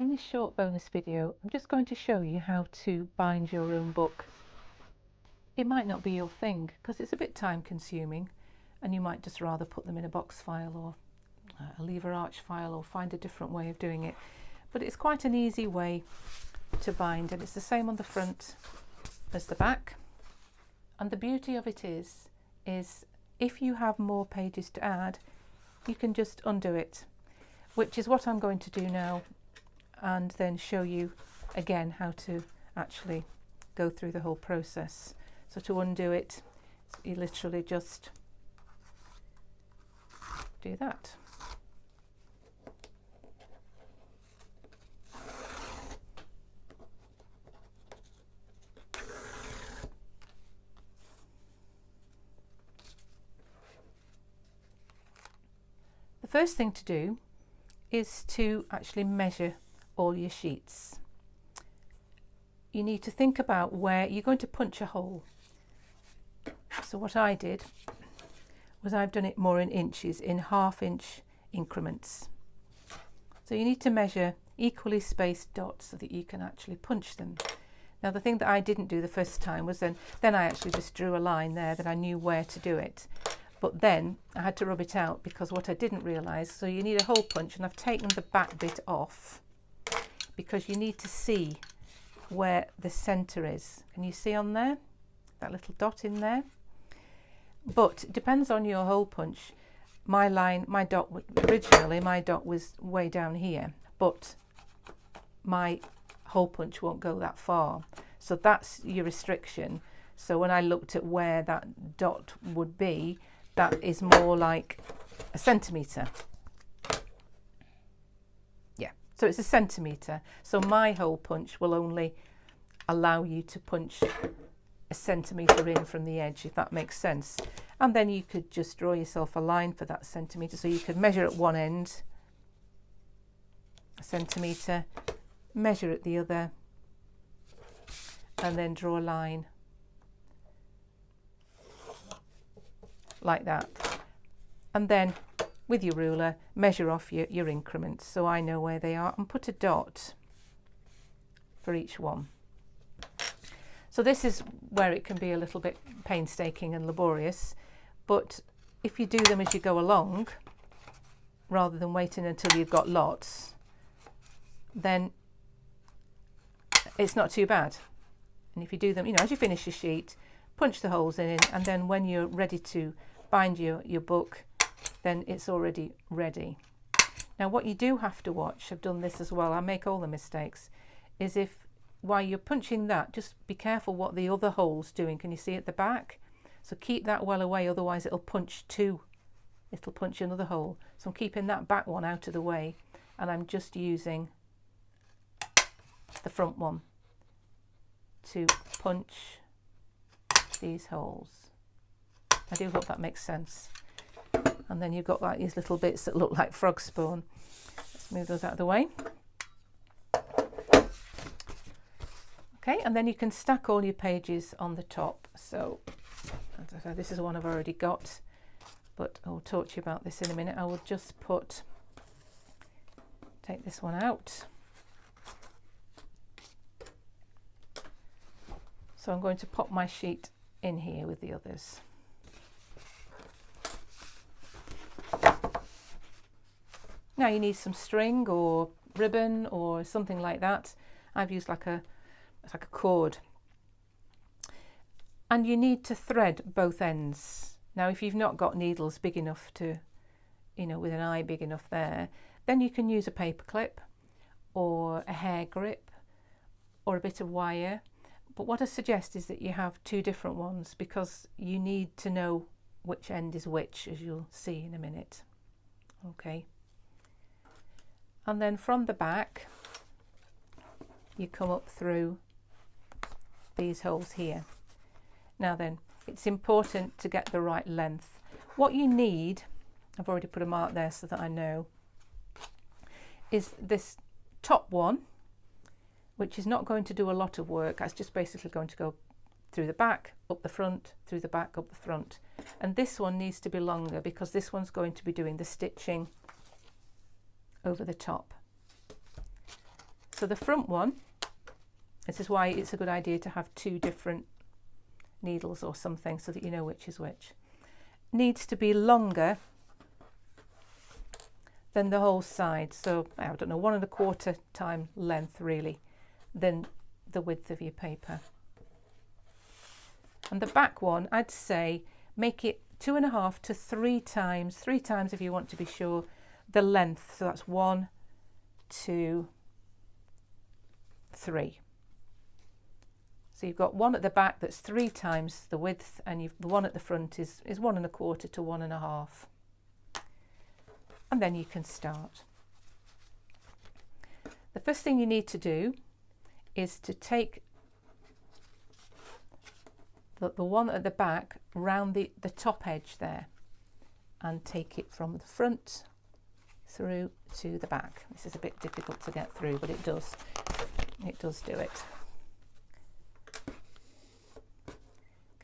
In this short bonus video, I'm just going to show you how to bind your own book. It might not be your thing because it's a bit time consuming and you might just rather put them in a box file or a lever arch file or find a different way of doing it. But it's quite an easy way to bind, and it's the same on the front as the back. And the beauty of it is if you have more pages to add, you can just undo it, which is what I'm going to do now, and then show you again how to actually go through the whole process. So to undo it, you literally just do that. The first thing to do is to actually measure all your sheets. You need to think about where you're going to punch a hole. So what I did was I've done it more in inches, in half-inch increments. So you need to measure equally spaced dots so that you can actually punch them. Now the thing that I didn't do the first time was then I actually just drew a line there that I knew where to do it. But then I had to rub it out because what I didn't realise, so you need a hole punch, and I've taken the back bit off because you need to see where the centre is. Can you see on there? That little dot in there? But it depends on your hole punch. Originally my dot was way down here, but my hole punch won't go that far. So that's your restriction. So when I looked at where that dot would be, that is more like a centimetre. Yeah, so it's a centimetre. So my hole punch will only allow you to punch a centimetre in from the edge, if that makes sense. And then you could just draw yourself a line for that centimetre. So you could measure at one end, a centimetre, measure at the other, and then draw a line like that. And then with your ruler, measure off your increments so I know where they are, and put a dot for each one. So this is where it can be a little bit painstaking and laborious, but if you do them as you go along, rather than waiting until you've got lots, then it's not too bad. And if you do them, as you finish your sheet, punch the holes in it, and then when you're ready to bind your book, then it's already ready. Now what you do have to watch, I've done this as well, I make all the mistakes, is if while you're punching that, just be careful what the other hole's doing. Can you see at the back? So keep that well away, otherwise it'll punch another hole. So I'm keeping that back one out of the way, and I'm just using the front one to punch these holes. I do hope that makes sense. And then you've got like these little bits that look like frog spawn. Let's move those out of the way. Okay, and then you can stack all your pages on the top. So as I said, this is one I've already got, but I'll talk to you about this in a minute. I will just take this one out. So I'm going to pop my sheet in here with the others. Now you need some string or ribbon or something like that. I've used like a cord. And you need to thread both ends. Now if you've not got needles big enough to, with an eye big enough there, then you can use a paper clip or a hair grip or a bit of wire. But what I suggest is that you have two different ones, because you need to know which end is which, as you'll see in a minute. Okay. And then from the back, you come up through these holes here. Now then, it's important to get the right length. What you need, I've already put a mark there so that I know, is this top one, which is not going to do a lot of work. It's just basically going to go through the back, up the front, through the back, up the front. And this one needs to be longer because this one's going to be doing the stitching over the top. So the front one, this is why it's a good idea to have 2 different needles or something so that you know which is which, needs to be longer than the whole side. So I don't know, 1¼ time length really than the width of your paper. And the back one, I'd say make it 2½ to 3 times, 3 times if you want to be sure, the length. So that's 1, 2, 3. So you've got one at the back that's 3 times the width, and the one at the front is 1¼ to 1½. And then you can start. The first thing you need to do is to take the one at the back round the top edge there and take it from the front through to the back. This is a bit difficult to get through, but it does do it.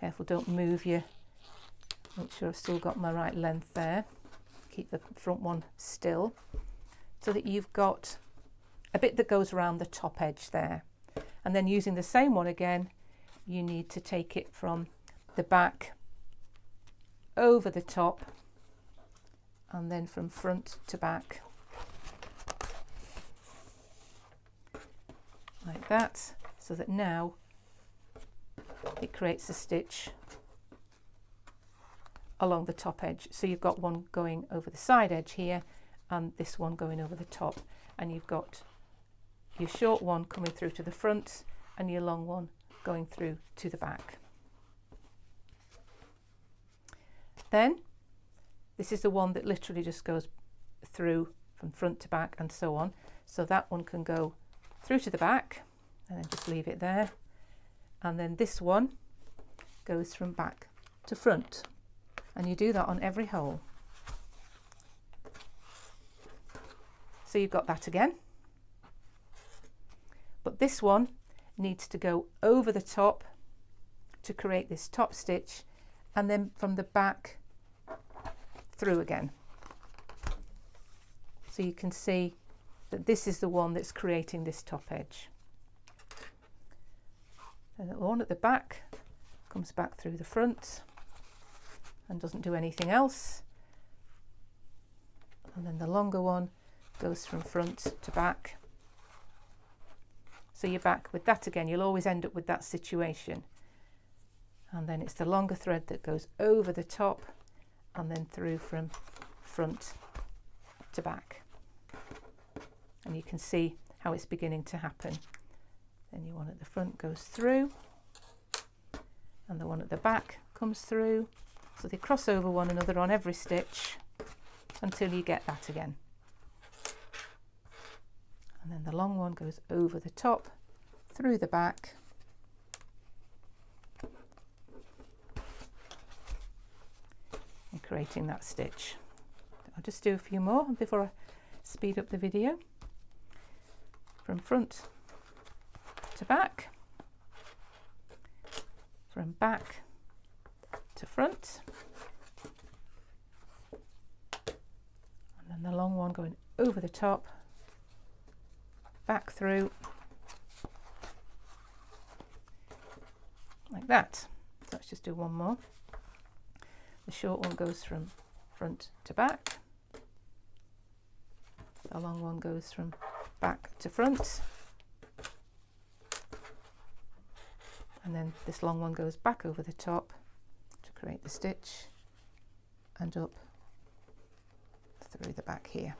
Careful, don't move your, make sure I've still got my right length there. Keep the front one still so that you've got a bit that goes around the top edge there. And then using the same one again, you need to take it from the back over the top and then from front to back like that, so that now it creates a stitch along the top edge. So you've got one going over the side edge here and this one going over the top, and you've got your short one coming through to the front and your long one going through to the back. Then this is the one that literally just goes through from front to back and so on. So that one can go through to the back and then just leave it there. And then this one goes from back to front. And you do that on every hole. So you've got that again. But this one needs to go over the top to create this top stitch, and then from the back through again. So you can see that this is the one that's creating this top edge. And the one at the back comes back through the front and doesn't do anything else. And then the longer one goes from front to back. So you're back with that again. You'll always end up with that situation. And then it's the longer thread that goes over the top and then through from front to back. And you can see how it's beginning to happen. Then your one at the front goes through and the one at the back comes through. So they cross over one another on every stitch until you get that again. And then the long one goes over the top, through the back, and creating that stitch. I'll just do a few more before I speed up the video. From front to back, from back to front, and then the long one going over the top, back through like that. So let's just do one more. The short one goes from front to back, the long one goes from back to front, and then this long one goes back over the top to create the stitch and up through the back here.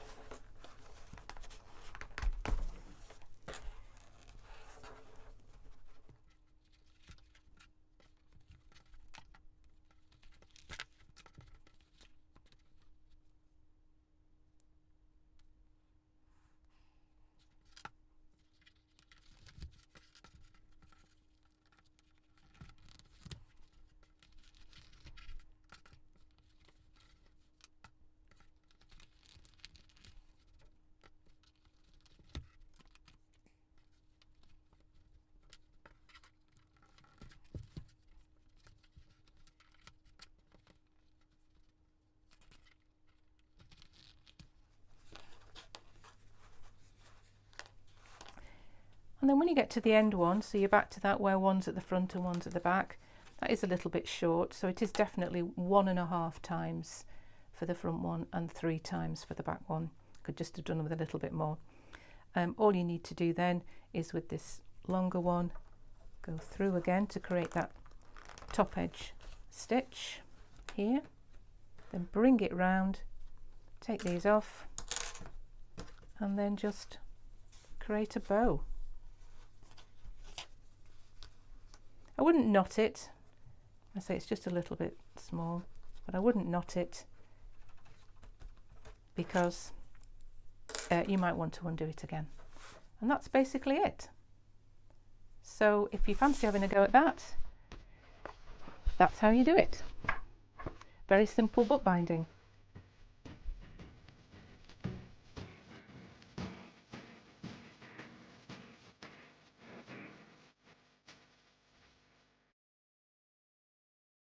And then when you get to the end one, so you're back to that where one's at the front and one's at the back, that is a little bit short, so it is definitely 1.5 times for the front one and 3 times for the back one. Could just have done with a little bit more. All you need to do then is with this longer one, go through again to create that top edge stitch here, then bring it round, take these off, and then just create a bow. I wouldn't knot it. I say it's just a little bit small, but I wouldn't knot it because you might want to undo it again. And that's basically it. So if you fancy having a go at that, that's how you do it. Very simple bookbinding.